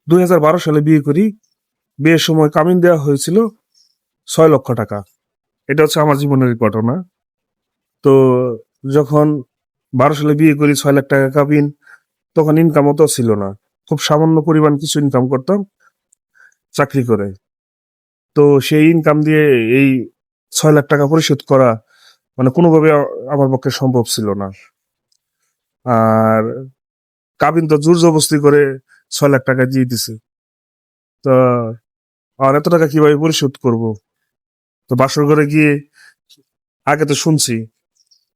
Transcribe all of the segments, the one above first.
2012 সালে বিয়ে করি। বিয়ের সময় কাবিন দেওয়া হয়েছিল 6 লক্ষ টাকা। এটা হচ্ছে আমার জীবনের ঘটনা। তো যখন 12 সালে বিয়ে করি, 6 লাখ টাকা কাবিন, তখন ইনকাম অত ছিল না। খুব সামান্য পরিমাণ কিছু ইনকাম করতাম চাকরি করে। তো সেই ইনকাম দিয়ে এই 6 লাখ টাকা পরিশোধ করা মানে কোনোভাবে আমার পক্ষে সম্ভব ছিল না। আর কাবিন তো জোর জবরদস্তি করে 6 লাখ টাকা দিয়ে দিছে। তো আর এত টাকা কিভাবে পরিশোধ করব? তো বাসর ঘরে গিয়ে আগে তো শুনছি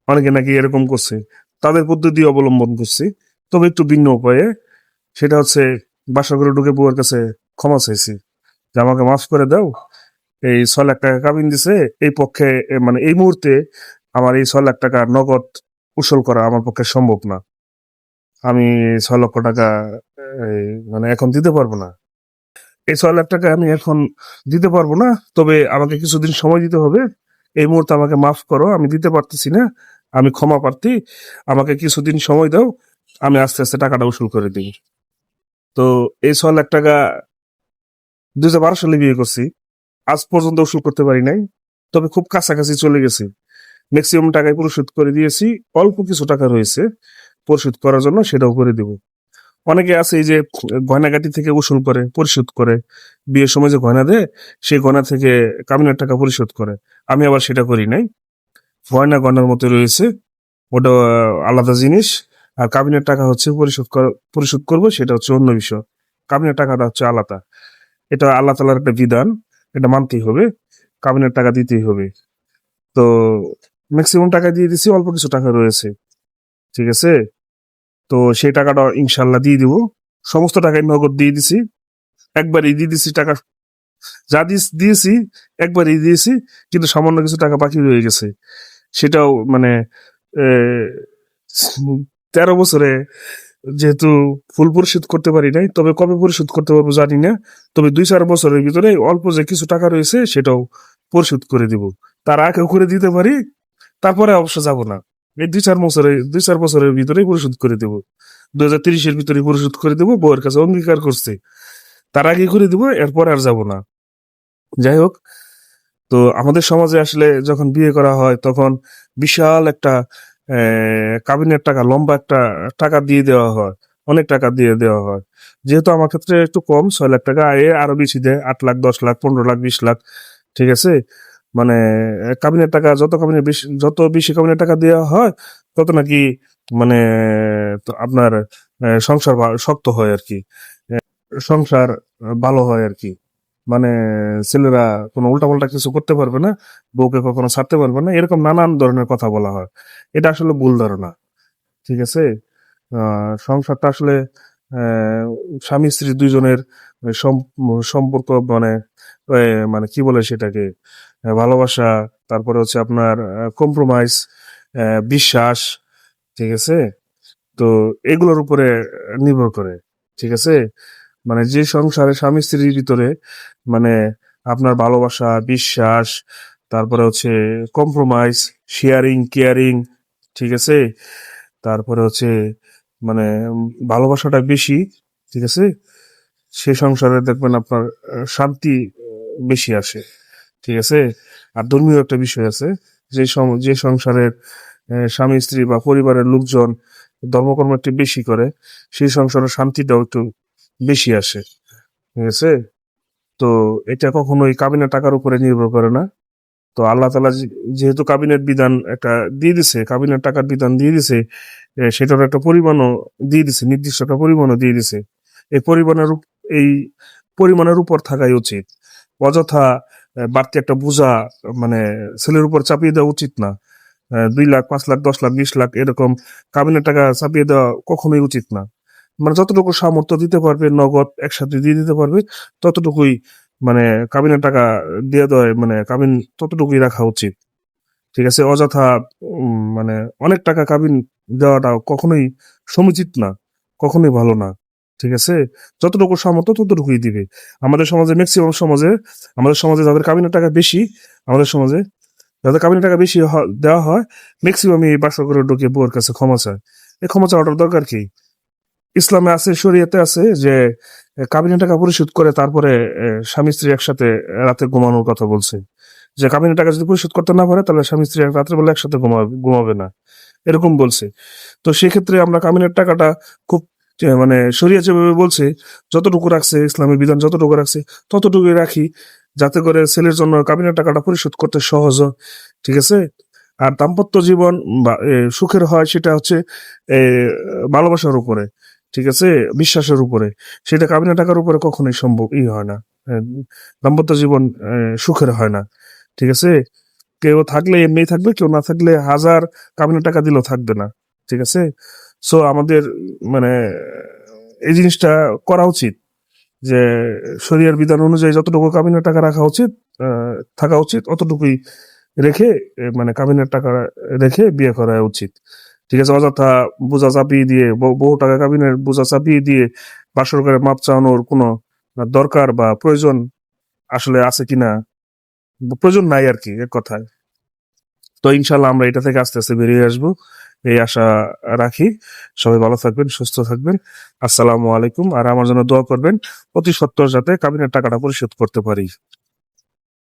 অনেকে নাকি এরকম করছে, তাদের পদ্ধতি অবলম্বন করছি, তবে একটু ভিন্ন উপায়ে। সেটা হচ্ছে বাসর ঘরে ঢুকে বউয়ের কাছে ক্ষমা চাইছি যে আমাকে মাফ করে দাও, এই 6 লাখ টাকা কাবিন দিছে, এই পক্ষে মানে এই মুহূর্তে আমার এই 6 লাখ টাকা নগদ উসুল করা আমার পক্ষে সম্ভব না। আমি 6 লক্ষ টাকা মানে এখন দিতে পারবো না। এই 6 লাখ টাকা আমি এখন দিতে পারবো না, তবে আমাকে কিছুদিন সময় দিতে হবে। এই মুহূর্তে আমাকে মাফ করো, আমি দিতে পারতেছি না, আমি ক্ষমা প্রার্থী, আমাকে কিছুদিন সময় দাও, আমি আস্তে আস্তে টাকাটা উসুল করে দিই। তো এই 6 লাখ টাকা 2012 সালে বিয়ে করছি, আজ পর্যন্ত উসুল করতে পারি নাই, তবে খুব কাছাকাছি চলে গেছি। ম্যাক্সিমাম টাকায় পরিশোধ করে দিয়েছি, অল্প কিছু টাকা রয়েছে পরিশোধ করার জন্য, সেটাও করে দিব। অনেকে আছে এই যে গয়নাগাটি থেকে উসুল করে পরিশোধ করে, বিয়ের সময় যে গয়না দেয় সেই গয়না থেকে কাবিনের টাকা পরিশোধ করে। আমি আবার সেটা করি নাই। গয়না গয়নার মতো রয়েছে, ওটা আলাদা জিনিস। আর কাবিনের টাকা হচ্ছে পরিশোধ করবো, সেটা হচ্ছে অন্য বিষয়। কাবিনের টাকাটা হচ্ছে আলাদা, এটা আল্লাহ তালার একটা বিধান, এটা মানতেই হবে, কাবিনের টাকা দিতেই হবে। তো ম্যাক্সিমাম টাকা দিয়ে দিছি, অল্প কিছু টাকা রয়েছে, ঠিক আছে। তো সেই টাকাটা ইনশাল্লাহ দিয়ে দিব। সমস্ত টাকাই নগদ দিয়ে দিছি, একবারই দিয়ে দিছি টাকা, যা দিয়েছি একবারই দিয়েছি। কিন্তু সামান্য কিছু টাকা বাকি রয়ে গেছে, সেটাও মানে 13 বছরে যেহেতু ফুল পরিশোধ করতে পারি নাই, তবে কবে পরিশোধ করতে পারবো জানি না। তবে 2-4 বছরের ভিতরে অল্প যে কিছু টাকা রয়েছে সেটাও পরিশোধ করে দিব। তার আগেও করে দিতে পারি, তারপরে অবশ্য যাব না। এই 2-4 বছরের ভিতরেই পরিশোধ করে দেবো। 2030-এর ভিতরে পরিশোধ করে দেবো, বউয়ের কাছে অঙ্গীকার করছে। তার আগে করে দিব, এরপর আর যাব না। যাই হোক, তো আমাদের সমাজে আসলে যখন বিয়ে করা হয় তখন বিশাল একটা কাবিনের টাকা, লম্বা একটা টাকা দিয়ে দেওয়া হয়, অনেক টাকা দিয়ে দেওয়া হয়। যেহেতু আমার ক্ষেত্রে একটু কম, 6 লাখ টাকা, আয়ে আরো বেশি দেয়, 8 লাখ, 10 লাখ, 15 লাখ, 20 লাখ, ঠিক আছে। মানে কাবিনের টাকা যত বেশি কাবিনের টাকা দেওয়া হয়, তত নাকি মানে তো আপনার সংসার শক্ত হয় আর কি, সংসার ভালো হয় আর কি। মানে ছেলেরা কোনো উল্টাপাল্টা কিছু করতে পারবে না, বউকে কখনো ছাড়তে পারবে না, এরকম নানান ধরনের কথা বলা হয়। এটা আসলে ভুল ধারণা, ঠিক আছে। সংসারটা আসলে স্বামী স্ত্রী দুইজনের সম্পর্ক, মানে মানে কি বলে সেটাকে, ভালোবাসা, তারপরে হচ্ছে আপনার কম্প্রোমাইজ, বিশ্বাস, ঠিক আছে। তো এগুলোর উপরে নির্ভর করে, ঠিক আছে। মানে যে সংসারে স্বামী স্ত্রীর ভিতরে মানে আপনার ভালোবাসা, বিশ্বাস, তারপরে হচ্ছে কম্প্রোমাইজ, শেয়ারিং, কেয়ারিং, ঠিক আছে, তারপরে হচ্ছে মানে ভালোবাসাটা বেশি, ঠিক আছে, সে সংসারে দেখবেন আপনার শান্তি বেশি আসে, ঠিক আছে। আর ধর্মীয় একটা বিষয় আছে, যে সংসারের স্বামী স্ত্রী বা পরিবারের লোকজন ধর্মকর্ম একটু বেশি করে, সেই সংসারের শান্তিটাও একটু বেশি আসে, ঠিক আছে। তো এটা কখনোই কাবিনের টাকার উপরে নির্ভর করে না। তো আল্লাহ তালা যেহেতু কাবিনের বিধান একটা দিয়ে দিছে, কাবিনের টাকার বিধান দিয়ে দিছে, সেটার একটা পরিমাণও দিয়ে দিছে, নির্দিষ্ট একটা পরিমাণও দিয়ে দিছে। এই এই পরিমাণের উপর থাকাই উচিত। অযথা বাড়তি একটা বোঝা মানে ছেলের উপর চাপিয়ে দেওয়া উচিত না। 2 লাখ, 5 লাখ, 10 লাখ, 20 লাখ এরকম কাবিনের টাকা চাপিয়ে দেওয়া কখনোই উচিত না। মানে যতটুকু সামর্থ্য দিতে পারবে, নগদ একসাথে দিয়ে দিতে পারবে, ততটুকুই মানে কাবিনের টাকা দিয়ে দেওয়া, মানে কাবিন ততটুকুই রাখা উচিত, ঠিক আছে। অযথা মানে অনেক টাকা কাবিন দেওয়াটা কখনোই সমুচিত না, কখনোই ভালো না, ঠিক আছে। যতটুকু সামর্থ্য ততটুকুই দিবে। আমাদের সমাজে ম্যাক্সিমাম আমাদের সমাজে যাদের কাবিনের টাকা বেশি, আমাদের সমাজে যাদের কাবিনের টাকা বেশি দেওয়া হয়, ম্যাক্সিমাম এই বাসা করে ঢুকে বউয়ের কাছে ক্ষমা চায়। এই ক্ষমা চাওয়াটার দরকার কি? ইসলামে আছে, শরীয়তে আছে যে কাবিনের টাকা পরিশোধ করে তারপরে স্বামী স্ত্রী একসাথে রাতে ঘুমানোর কথা বলছে। যে কাবিনের টাকা যদি পরিশোধ করতে না পারে তাহলে স্বামী স্ত্রী রাত্রে বেলা একসাথে ঘুমাবে না, এরকম বলছে। তো সেক্ষেত্রে আমরা কাবিনের টাকাটা খুব মানে শরিয়া যেভাবে বলছে, যতটুকু রাখছে ইসলামের বিধান যতটুকু রাখছে ততটুকুই রাখি, যাতে করে ছেলের জন্য কাবিনের টাকাটা পরিশোধ করতে সহজ হয়। ঠিক আছে। আর দাম্পত্য জীবন সুখের হয় সেটা হচ্ছে এ, ভালোবাসার উপরে, ঠিক আছে, বিশ্বাসের উপরে। সেটা কাবিনের টাকার উপরে কখনোই সম্ভব হয় না। আহ, দাম্পত্য জীবন সুখের হয় না। ঠিক আছে। কেউ থাকলে এমনি থাকবে, কেউ না থাকলে হাজার কাবিনের টাকা দিলেও থাকবে না। ঠিক আছে। সো আমাদের মানে এই জিনিসটা করা উচিত যে শরিয়ার বিধান অনুযায়ী যতটুকু কাবিনের টাকা রাখা উচিত, থাকা উচিত অতটুকুই রেখে, মানে কাবিনের টাকা রেখে বিয়ে করা উচিত। ঠিক আছে। অযথা বোঝা চাপিয়ে দিয়ে বহু টাকা কাবিনের বোঝা চাপিয়ে দিয়ে বাসর করে মাপ চাওয়ানোর কোনো দরকার বা প্রয়োজন আসলে আছে কিনা, প্রয়োজন নাই আর কি, এক কথায়। তো ইনশাল্লাহ আমরা এটা থেকে আস্তে আস্তে বেরিয়ে আসবো, এই আশা রাখি। সবাই ভালো থাকবেন, সুস্থ থাকবেন। আসসালামু আলাইকুম। আর আমার জন্য দোয়া করবেন অতি সত্বর যাতে কাবিনের টাকাটা পরিশোধ করতে পারি।